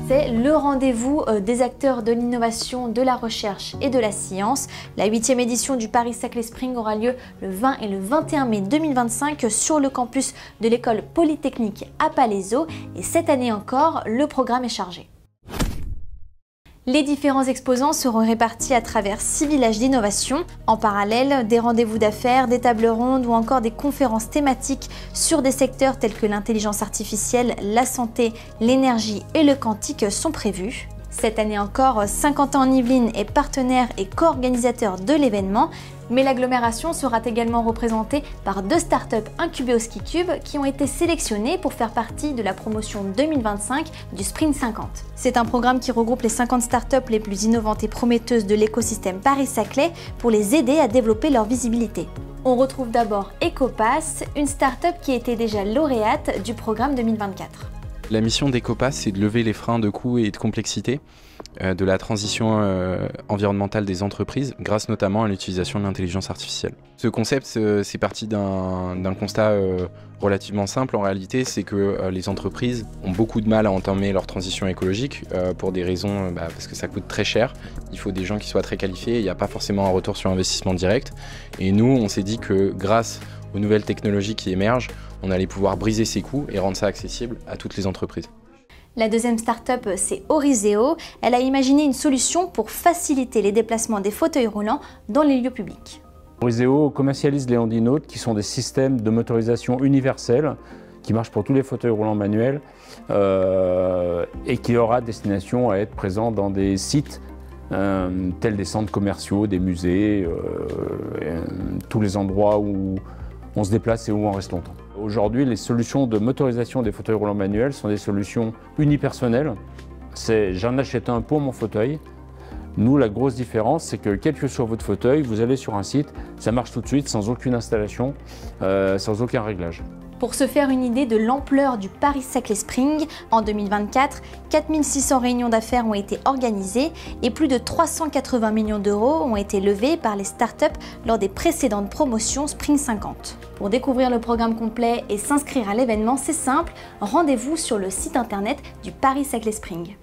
C'est le rendez-vous des acteurs de l'innovation, de la recherche et de la science. La 8e édition du Paris-Saclay Spring aura lieu le 20 et le 21 mai 2025 sur le campus de l'école polytechnique à Palaiseau. Et cette année encore, le programme est chargé. Les différents exposants seront répartis à travers 6 villages d'innovation. En parallèle, des rendez-vous d'affaires, des tables rondes ou encore des conférences thématiques sur des secteurs tels que l'intelligence artificielle, la santé, l'énergie et le quantique sont prévus. Cette année encore, Saint-Quentin en Yvelines est partenaire et co-organisateur de l'événement, mais l'agglomération sera également représentée par 2 startups incubées au SkiCube qui ont été sélectionnées pour faire partie de la promotion 2025 du Sprint 50. C'est un programme qui regroupe les 50 startups les plus innovantes et prometteuses de l'écosystème Paris-Saclay pour les aider à développer leur visibilité. On retrouve d'abord Ecopass, une startup qui était déjà lauréate du programme 2024. La mission d'Ecopass, c'est de lever les freins de coûts et de complexité de la transition environnementale des entreprises, grâce notamment à l'utilisation de l'intelligence artificielle. Ce concept, c'est parti d'un constat relativement simple en réalité, c'est que les entreprises ont beaucoup de mal à entamer leur transition écologique pour des raisons, parce que ça coûte très cher, il faut des gens qui soient très qualifiés, il n'y a pas forcément un retour sur investissement direct. Et nous, on s'est dit que grâce aux nouvelles technologies qui émergent, on allait pouvoir briser ces coûts et rendre ça accessible à toutes les entreprises. La deuxième start-up, c'est Orizeo. Elle a imaginé une solution pour faciliter les déplacements des fauteuils roulants dans les lieux publics. Orizeo commercialise les handinotes qui sont des systèmes de motorisation universels qui marchent pour tous les fauteuils roulants manuels et qui aura destination à être présent dans des sites tels des centres commerciaux, des musées, tous les endroits où on se déplace et où on reste longtemps. Aujourd'hui, les solutions de motorisation des fauteuils roulants manuels sont des solutions unipersonnelles. C'est j'en achète un pour mon fauteuil. Nous, la grosse différence, c'est que quel que soit votre fauteuil, vous allez sur un site, ça marche tout de suite, sans aucune installation, sans aucun réglage. Pour se faire une idée de l'ampleur du Paris-Saclay Spring, en 2024, 4600 réunions d'affaires ont été organisées et plus de 380 millions d'euros ont été levés par les startups lors des précédentes promotions Spring 50. Pour découvrir le programme complet et s'inscrire à l'événement, c'est simple, rendez-vous sur le site internet du Paris-Saclay Spring.